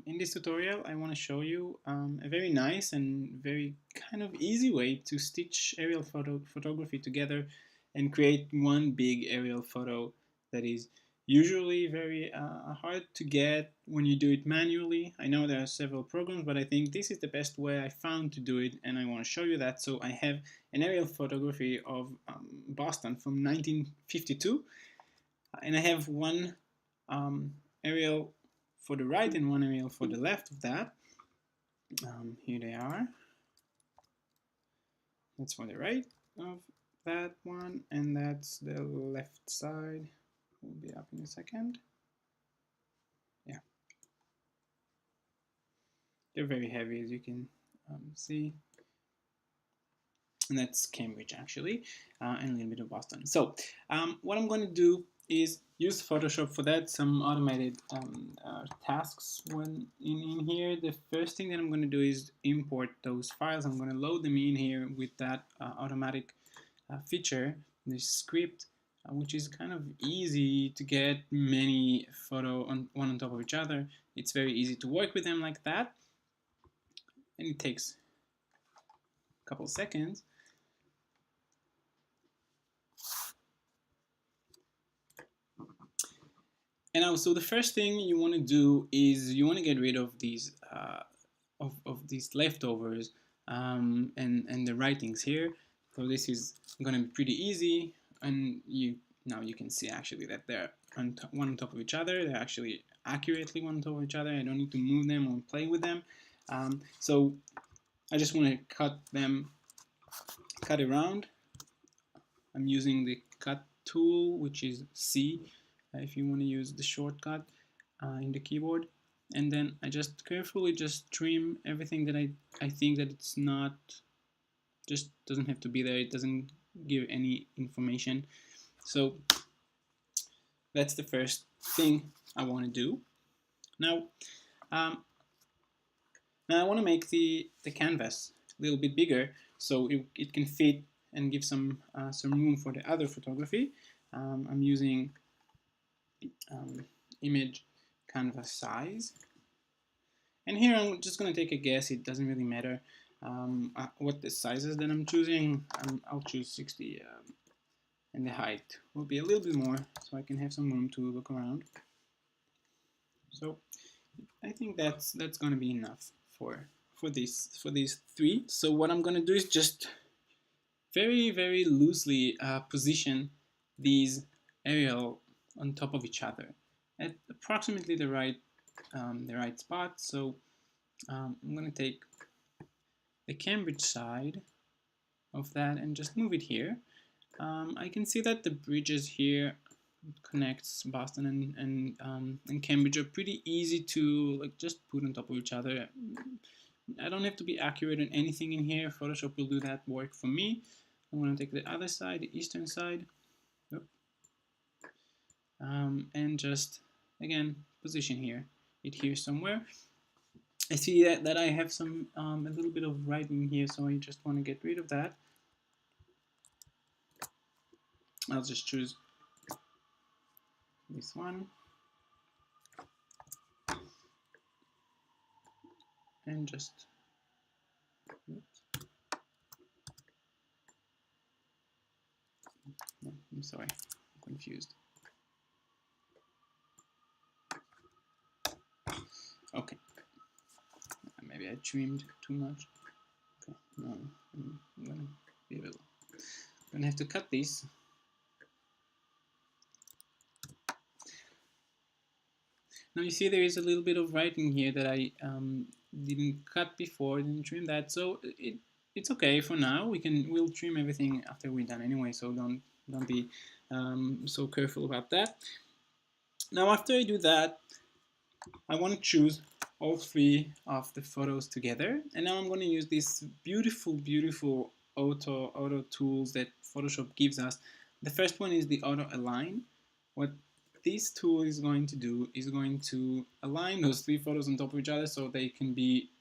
In this tutorial, I want to show you a very nice and very kind of easy way to stitch aerial photography together and create one big aerial photo that is usually very hard to get when you do it manually. I know there are several programs, but I think this is the best way I found to do it, and I want to show you that. So I have an aerial photography of Boston from 1952, and I have one aerial for the right and one aerial for the left of that. Here they are. That's for the right of that one, and that's the left side. Will be up in a second. Yeah, they're very heavy, as you can see, and that's Cambridge actually, and a little bit of Boston. So what I'm going to do is use Photoshop for that, some automated tasks when in here. The first thing that I'm going to do is import those files. I'm going to load them in here with that automatic feature, this script, which is kind of easy to get many photos one on top of each other. It's very easy to work with them like that, and it takes a couple seconds. And also, the first thing you want to do is you want to get rid of these these leftovers and the writings here. So this is going to be pretty easy, and now you can see actually that they're one on top of each other. They're actually accurately one on top of each other. I don't need to move them or play with them. So I just want to cut around. I'm using the cut tool, which is C, if you want to use the shortcut in the keyboard. And then I just carefully just trim everything that I think that it's not, just doesn't have to be there. It doesn't give any information. So that's the first thing I want to do. Now I want to make the canvas a little bit bigger so it can fit and give some room for the other photography. I'm using image canvas size, and here I'm just going to take a guess. It doesn't really matter what the sizes that I'm choosing. I'll choose 60, and the height will be a little bit more so I can have some room to look around. So I think that's going to be enough for these three. So what I'm going to do is just very loosely position these aerial on top of each other at approximately the right spot. So I'm going to take the Cambridge side of that and just move it here. I can see that the bridges here connects Boston and Cambridge are pretty easy to just put on top of each other. I don't have to be accurate on anything in here. Photoshop will do that work for me. I'm going to take the other side, the eastern side, and just again position it here somewhere. I see that I have some a little bit of writing here, so I just want to get rid of that. I'll just choose this one and just no, I'm sorry, I'm confused. Okay, maybe I trimmed too much. Okay, no, I'm gonna have to cut these. Now you see there is a little bit of writing here that I didn't cut before, didn't trim that, so it's okay for now. We'll trim everything after we're done anyway, so don't be so careful about that. Now after I do that, I want to choose all three of the photos together, and now I'm going to use these beautiful auto tools that Photoshop gives us. The first one is the auto align. What this tool is going to do is going to align those three photos on top of each other so they can be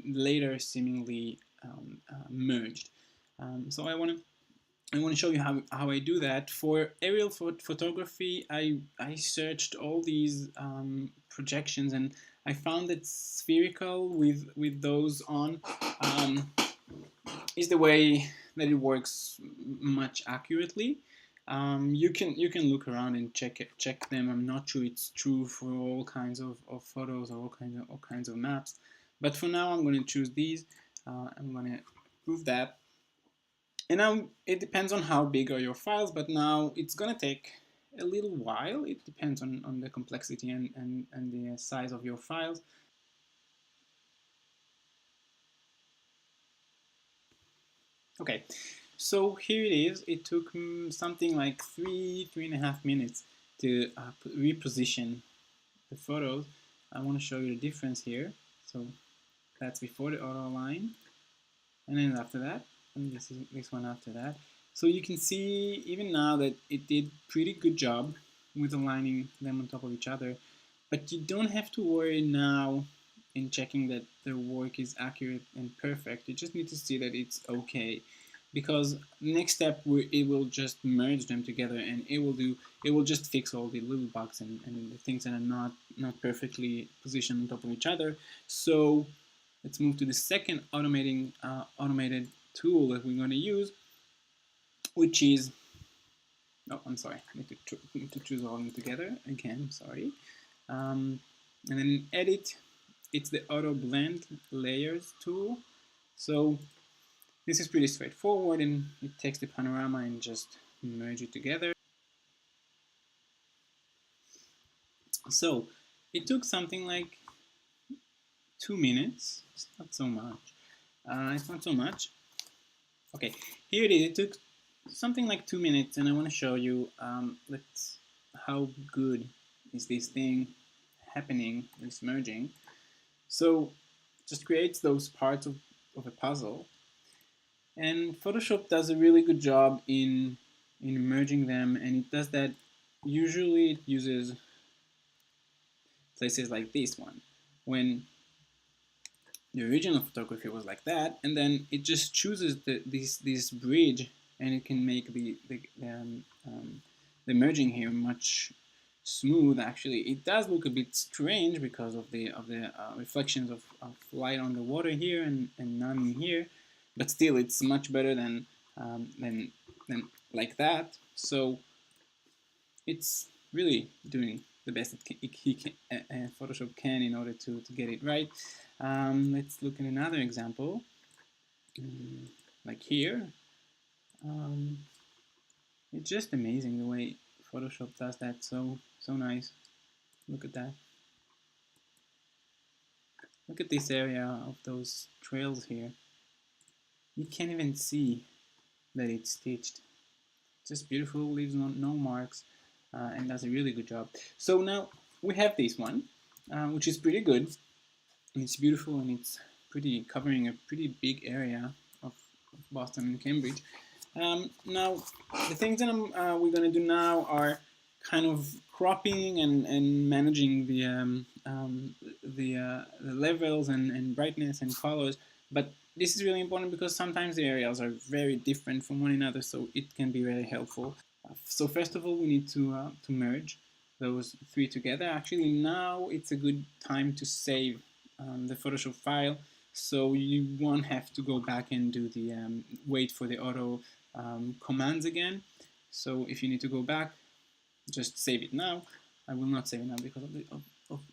later seemingly merged. So I want to show you how I do that. For aerial photography, I searched all these projections, and I found that spherical with those on is the way that it works much accurately. You can look around and check them. I'm not sure it's true for all kinds of photos or all kinds of maps, but for now I'm going to choose these. I'm going to prove that. And now it depends on how big are your files, but now it's going to take a little while. It depends on the complexity and the size of your files. Okay, so here it is. It took something like 3.5 minutes to reposition the photos. I want to show you the difference here. So that's before the auto align, and then after that, and this one after that. So you can see even now that it did pretty good job with aligning them on top of each other, but you don't have to worry now in checking that the work is accurate and perfect. You just need to see that it's okay, because next step it will just merge them together, and it will just fix all the little bugs and the things that are not perfectly positioned on top of each other. So let's move to the second automated tool that we're going to use, which is, oh, I'm sorry, I need to choose all of them together again, sorry. And then edit, it's the auto blend layers tool. So this is pretty straightforward, and it takes the panorama and just merge it together. So it took something like 2 minutes. It's not so much. It's not so much. Okay, here it is. It took something like 2 minutes, and I want to show you how good is this thing happening, this merging. So just creates those parts of a puzzle, and Photoshop does a really good job in merging them, and it does that. Usually it uses places like this one, when the original photography was like that, and then it just chooses this bridge, and it can make the merging here much smooth. Actually, it does look a bit strange because of the reflections of light on the water here and none in here, but still it's much better than like that. So it's really doing the best Photoshop can in order to get it right. Let's look at another example, like here. It's just amazing the way Photoshop does that. So nice. Look at that. Look at this area of those trails here. You can't even see that it's stitched. Just beautiful, leaves no marks, and does a really good job. So now we have this one, which is pretty good. And it's beautiful, and it's pretty covering a pretty big area of Boston and Cambridge. Now, the things that we're going to do now are kind of cropping and managing the levels and brightness and colors. But this is really important because sometimes the areas are very different from one another, so it can be very helpful. So first of all, we need to merge those three together. Actually, now it's a good time to save the Photoshop file, so you won't have to go back and do the wait for the auto commands again. So if you need to go back, just save it now. I will not save it now because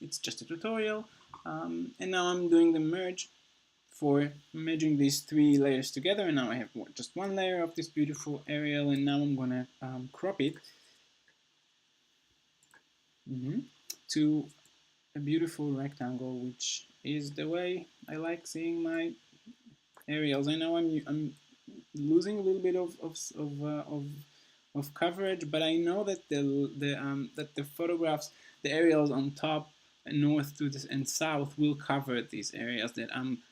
it's just a tutorial. And now I'm doing the merge for merging these three layers together, and now I have just one layer of this beautiful aerial, and now I'm gonna crop it to a beautiful rectangle, which is the way I like seeing my aerials. I know I'm losing a little bit of coverage, but I know that the photographs, the aerials on top, north to this and south, will cover these areas that I'm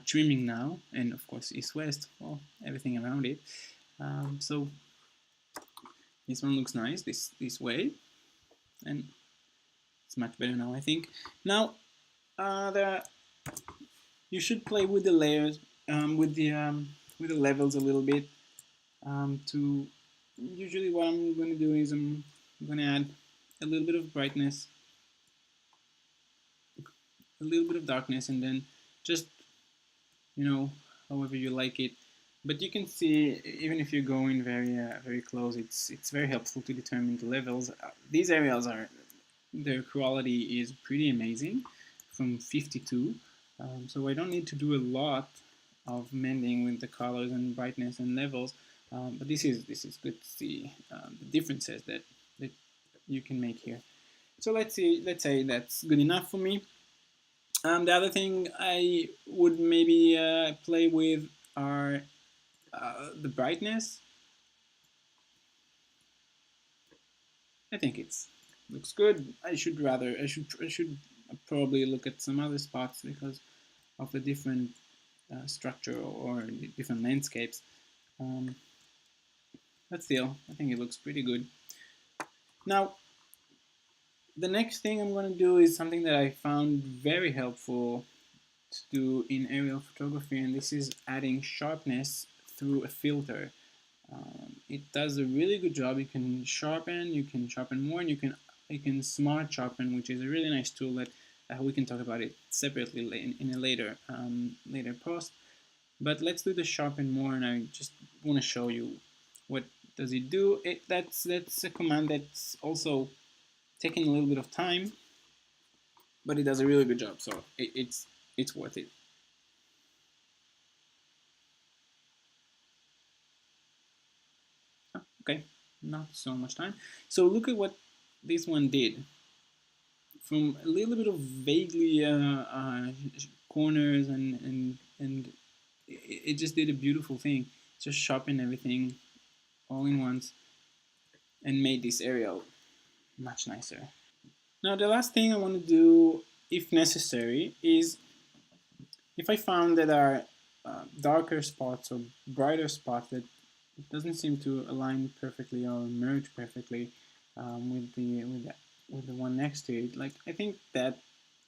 trimming now, and of course east-west, well, everything around it. So this one looks nice this way, and it's much better now, I think. Now you should play with the layers, with the levels a little bit. To usually what I'm going to do is I'm going to add a little bit of brightness a little bit of darkness, and then just, you know, however you like it. But you can see, even if you go in very close, it's very helpful to determine the levels. These areas are, their quality is pretty amazing, from 52. So I don't need to do a lot of mending with the colors and brightness and levels. But this is good to see the differences that you can make here. So let's say that's good enough for me. The other thing I would maybe play with are the brightness. I think it's looks good. I should probably look at some other spots because of the different structure or different landscapes. Um, but still, I think it looks pretty good. Now, the next thing I'm going to do is something that I found very helpful to do in aerial photography, and this is adding sharpness through a filter. It does a really good job. You can sharpen more, and you can smart sharpen, which is a really nice tool that we can talk about it separately in a later post. But let's do the sharpen more, and I just want to show you what does it do. That's a command that's also taking a little bit of time, but it does a really good job. So it's worth it. Okay, not so much time. So look at what this one did. From a little bit of vaguely corners and it just did a beautiful thing. Just sharpened everything all in once and made this area much nicer. Now the last thing I want to do, if necessary, is if I found that there are darker spots or brighter spots that doesn't seem to align perfectly or merge perfectly with the one next to it. Like, I think that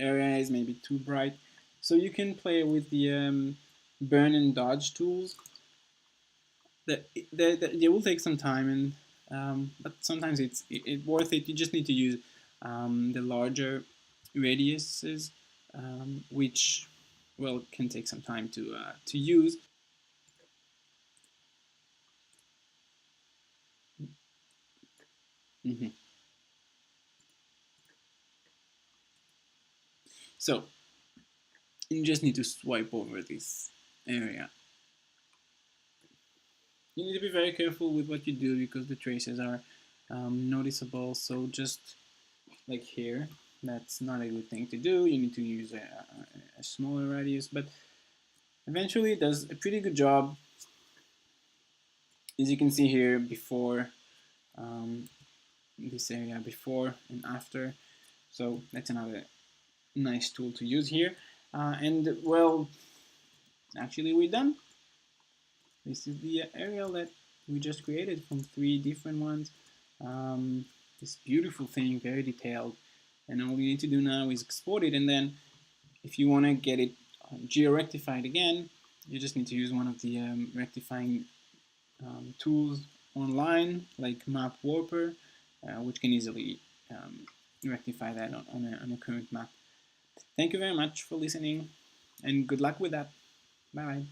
area is maybe too bright, so you can play with the burn and dodge tools. They will take some time, and but sometimes it's worth it. You just need to use the larger radiuses, which, well, can take some time to use. Mm-hmm. So you just need to swipe over this area. You need to be very careful with what you do because the traces are noticeable. So just like here, that's not a good thing to do. You need to use a smaller radius, but eventually it does a pretty good job. As you can see here, before um, this area, before and after. So that's another nice tool to use here. And well, actually we're done. This is the aerial that we just created from 3 different ones. This beautiful thing, very detailed. And all you need to do now is export it, and then if you want to get it geo-rectified again, you just need to use one of the rectifying tools online, like Map Warper, which can easily rectify that on a current map. Thank you very much for listening, and good luck with that. Bye-bye.